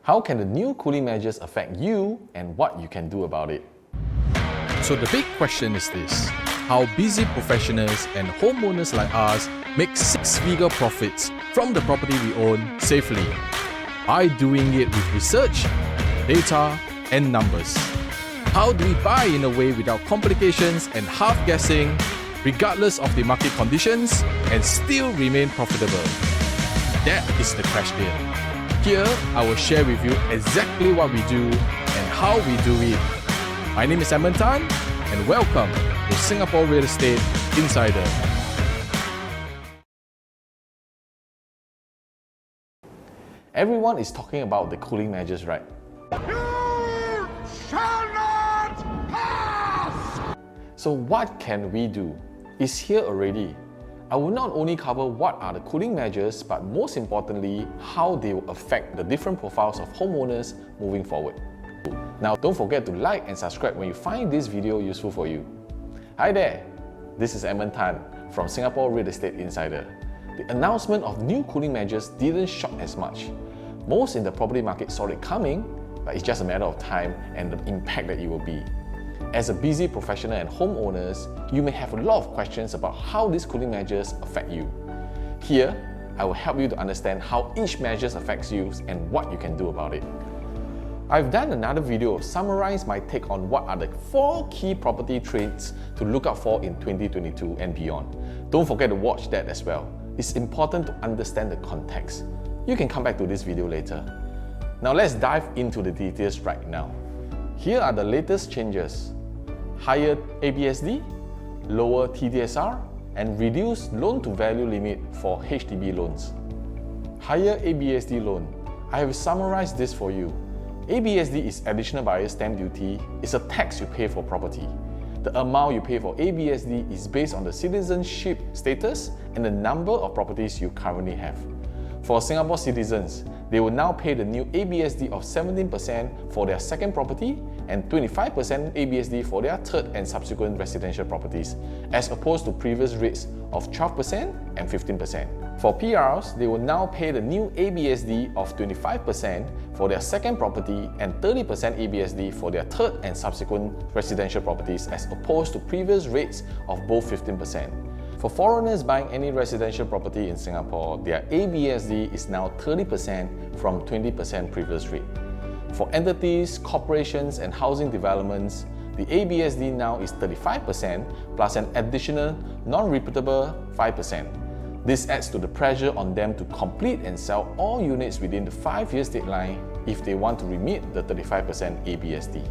How can the new cooling measures affect you and what you can do about it? So the big question is this: how busy professionals and homeowners like us make six-figure profits from the property we own safely by doing it with research, data, and numbers. How do we buy in a way without complications and half-guessing, regardless of the market conditions, and still remain profitable? That is the question. Here, I will share with you exactly what we do and how we do it. My name is Edmund and welcome to Singapore Real Estate Insider. Everyone is talking about the cooling measures, right? You shall not pass! So what can we do? It's here already. I will not only cover what are the cooling measures, but most importantly, how they will affect the different profiles of homeowners moving forward. Now, don't forget to like and subscribe when you find this video useful for you. Hi there, this is Edmund from Singapore Real Estate Insider. The announcement of new cooling measures didn't shock as much. Most in the property market saw it coming, but it's just a matter of time and the impact that it will be. As a busy professional and homeowners, you may have a lot of questions about how these cooling measures affect you. Here, I will help you to understand how each measure affects you and what you can do about it. I've done another video summarize my take on what are the 4 key property trends to look out for in 2022 and beyond. Don't forget to watch that as well. It's important to understand the context. You can come back to this video later. Now let's dive into the details right now. Here are the latest changes. Higher ABSD, lower TDSR, and reduced loan-to-value limit for HDB loans. Higher ABSD loan. I have summarized this for you. ABSD is additional buyer stamp duty. It's a tax you pay for property. The amount you pay for ABSD is based on the citizenship status and the number of properties you currently have. For Singapore citizens, they will now pay the new ABSD of 17% for their second property and 25% ABSD for their third and subsequent residential properties, as opposed to previous rates of 12% and 15%. For PRs, they will now pay the new ABSD of 25% for their second property and 30% ABSD for their third and subsequent residential properties, as opposed to previous rates of both 15%. For foreigners buying any residential property in Singapore, their ABSD is now 30% from 20% previous rate. For entities, corporations and housing developments, the ABSD now is 35% plus an additional non-remittable 5%. This adds to the pressure on them to complete and sell all units within the 5 years deadline if they want to remit the 35% ABSD.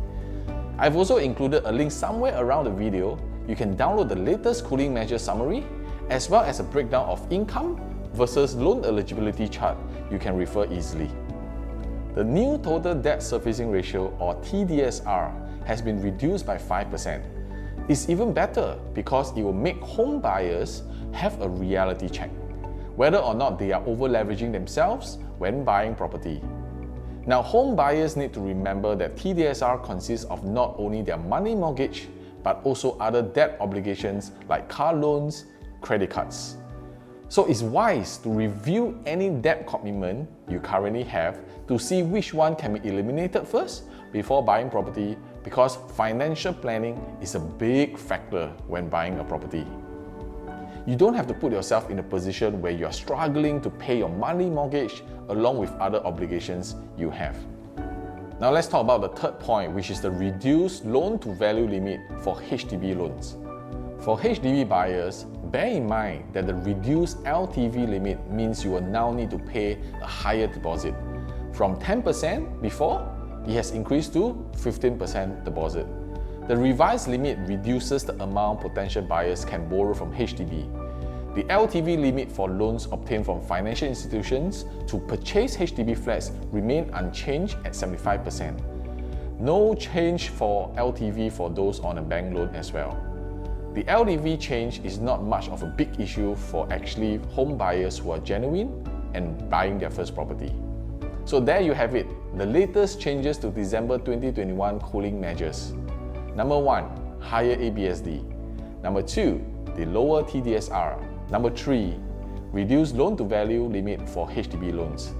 I've also included a link somewhere around the video. You can download the latest cooling measure summary as well as a breakdown of income versus loan eligibility chart you can refer easily. The new total debt servicing ratio or TDSR has been reduced by 5%. It's even better because it will make home buyers have a reality check, whether or not they are over-leveraging themselves when buying property. Now, home buyers need to remember that TDSR consists of not only their money mortgage, but also other debt obligations like car loans, credit cards. So it's wise to review any debt commitment you currently have to see which one can be eliminated first before buying property, because financial planning is a big factor when buying a property. You don't have to put yourself in a position where you are struggling to pay your monthly mortgage along with other obligations you have. Now let's talk about the third point, which is the reduced loan-to-value limit for HDB loans. For HDB buyers, bear in mind that the reduced LTV limit means you will now need to pay a higher deposit. From 10% before, it has increased to 15% deposit. The revised limit reduces the amount potential buyers can borrow from HDB. The LTV limit for loans obtained from financial institutions to purchase HDB flats remain unchanged at 75%. No change for LTV for those on a bank loan as well. The LTV change is not much of a big issue for actually home buyers who are genuine and buying their first property. So there you have it, the latest changes to December 2021 cooling measures. Number 1, higher ABSD. Number 2, the lower TDSR. Number 3, reduced loan-to-value limit for HDB loans.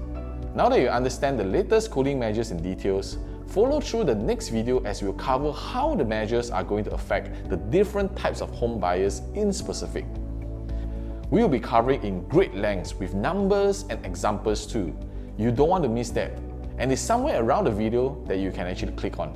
Now that you understand the latest cooling measures in details, follow through the next video as we'll cover how the measures are going to affect the different types of home buyers in specific. We will be covering in great lengths with numbers and examples too. You don't want to miss that, and it's somewhere around the video that you can actually click on.